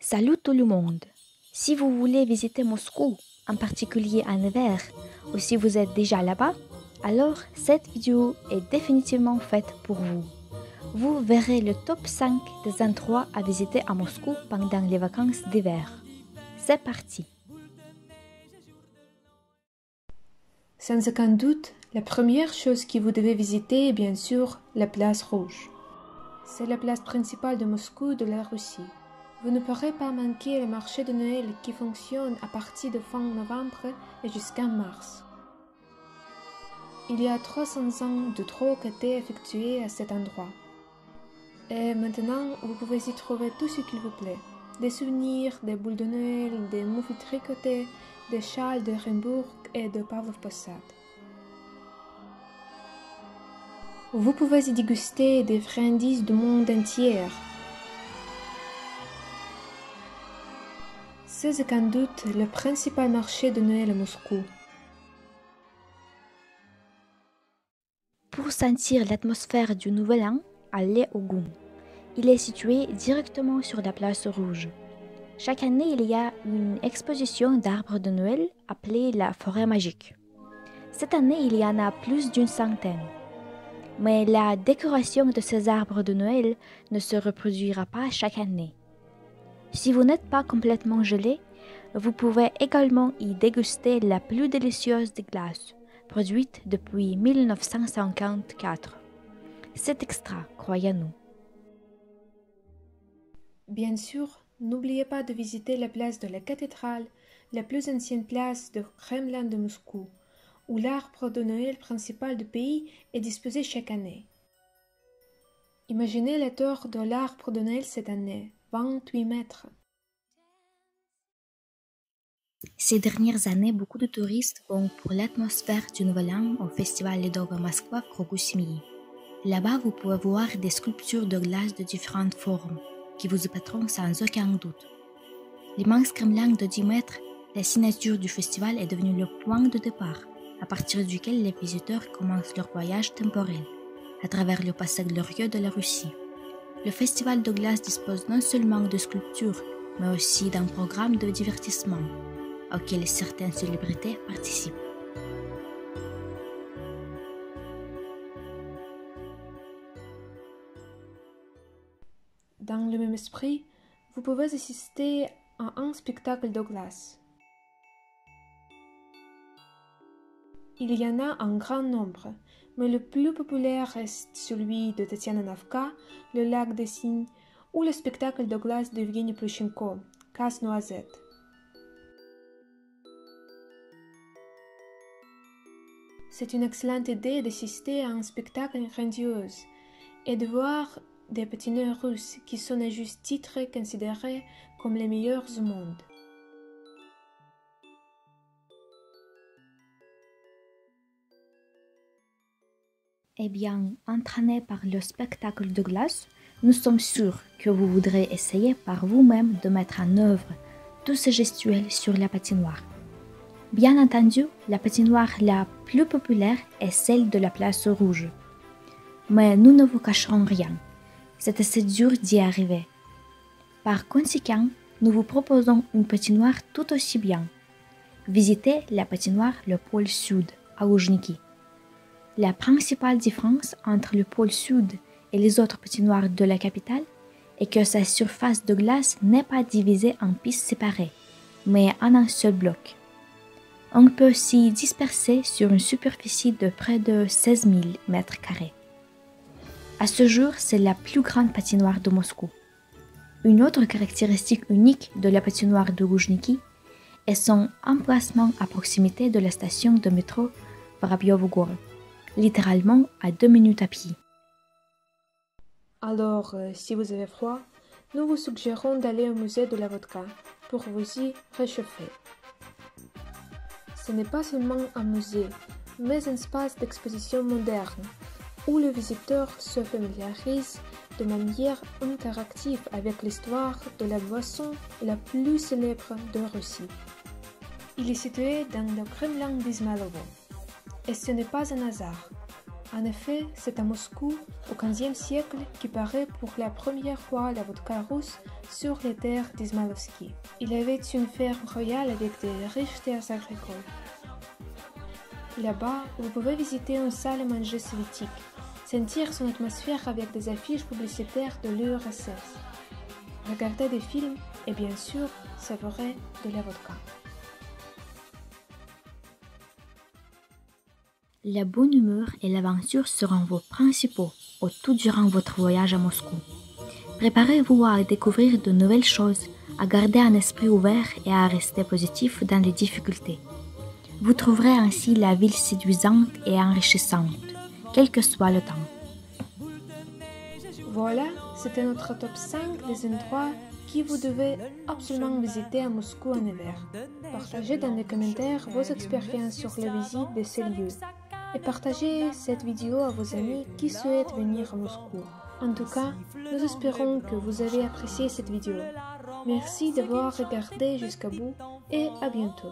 Salut tout le monde! Si vous voulez visiter Moscou, en particulier en hiver, ou si vous êtes déjà là-bas, alors cette vidéo est définitivement faite pour vous. Vous verrez le top 5 des endroits à visiter à Moscou pendant les vacances d'hiver. C'est parti! Sans aucun doute, la première chose que vous devez visiter est bien sûr la place Rouge. C'est la place principale de Moscou de la Russie. Vous ne pourrez pas manquer le marché de Noël qui fonctionne à partir de fin novembre et jusqu'en mars. Il y a 300 ans de troc étaient effectués à cet endroit. Et maintenant, vous pouvez y trouver tout ce qu'il vous plaît. Des souvenirs, des boules de Noël, des moufles tricotées, des châles de Rimbourg et de Pavlov Posad. Vous pouvez y déguster des friandises du monde entier. C'est sans doute le principal marché de Noël à Moscou. Pour sentir l'atmosphère du Nouvel An, allez au GUM. Il est situé directement sur la place Rouge. Chaque année, il y a une exposition d'arbres de Noël appelée la Forêt Magique. Cette année, il y en a plus d'une centaine. Mais la décoration de ces arbres de Noël ne se reproduira pas chaque année. Si vous n'êtes pas complètement gelé, vous pouvez également y déguster la plus délicieuse des glaces, produite depuis 1954. C'est extra, croyez-nous. Bien sûr, n'oubliez pas de visiter la place de la cathédrale, la plus ancienne place de Kremlin de Moscou, où l'arbre de Noël principal du pays est disposé chaque année. Imaginez la tour de l'arbre de Noël cette année, 28 mètres. Ces dernières années, beaucoup de touristes vont pour l'atmosphère du Nouvel An au festival Ledova Moskva Krokusmyi. Là-bas, vous pouvez voir des sculptures de glace de différentes formes qui vous épatteront sans aucun doute. L'immense Kremlin de 10 mètres, la signature du festival est devenue le point de départ, à partir duquel les visiteurs commencent leur voyage temporel à travers le passé glorieux de la Russie. Le festival de glace dispose non seulement de sculptures, mais aussi d'un programme de divertissement auquel certaines célébrités participent. Dans le même esprit, vous pouvez assister à un spectacle de glace. Il y en a un grand nombre, mais le plus populaire reste celui de Tatiana Navka, le lac des cygnes, ou le spectacle de glace d'Evgeny Plushenko, Casse-Noisette. C'est une excellente idée d'assister à un spectacle grandiose et de voir des patineurs russes qui sont à juste titre considérés comme les meilleurs au monde. Eh bien, entraîné par le spectacle de glace, nous sommes sûrs que vous voudrez essayer par vous-même de mettre en œuvre tous ces gestuels sur la patinoire. Bien entendu, la patinoire la plus populaire est celle de la place Rouge. Mais nous ne vous cacherons rien, c'est assez dur d'y arriver. Par conséquent, nous vous proposons une patinoire tout aussi bien. Visitez la patinoire le pôle Sud, à Loujniki. La principale différence entre le pôle Sud et les autres patinoires de la capitale est que sa surface de glace n'est pas divisée en pistes séparées, mais en un seul bloc. On peut s'y disperser sur une superficie de près de 16 000 mètres carrés. À ce jour, c'est la plus grande patinoire de Moscou. Une autre caractéristique unique de la patinoire de Loujniki est son emplacement à proximité de la station de métro Vorobyev-Gor, littéralement à 2 minutes à pied. Alors, si vous avez froid, nous vous suggérons d'aller au musée de la vodka pour vous y réchauffer. Ce n'est pas seulement un musée, mais un espace d'exposition moderne où le visiteur se familiarise de manière interactive avec l'histoire de la boisson la plus célèbre de Russie. Il est situé dans le Kremlin d'Izmaïlovo. Et ce n'est pas un hasard. En effet, c'est à Moscou, au XVe siècle, qu'apparaît pour la première fois la vodka russe sur les terres d'Izmaïlovski. Il avait une ferme royale avec de riches terres agricoles. Là-bas, vous pouvez visiter une salle à manger soviétique, sentir son atmosphère avec des affiches publicitaires de l'URSS, regarder des films et bien sûr savourer de la vodka. La bonne humeur et l'aventure seront vos principaux tout durant votre voyage à Moscou. Préparez-vous à découvrir de nouvelles choses, à garder un esprit ouvert et à rester positif dans les difficultés. Vous trouverez ainsi la ville séduisante et enrichissante, quel que soit le temps. Voilà, c'était notre top 5 des endroits que vous devez absolument visiter à Moscou en hiver. Partagez dans les commentaires vos expériences sur la visite de ces lieux et partagez cette vidéo à vos amis qui souhaitent venir à Moscou. En tout cas, nous espérons que vous avez apprécié cette vidéo. Merci d'avoir regardé jusqu'au bout et à bientôt.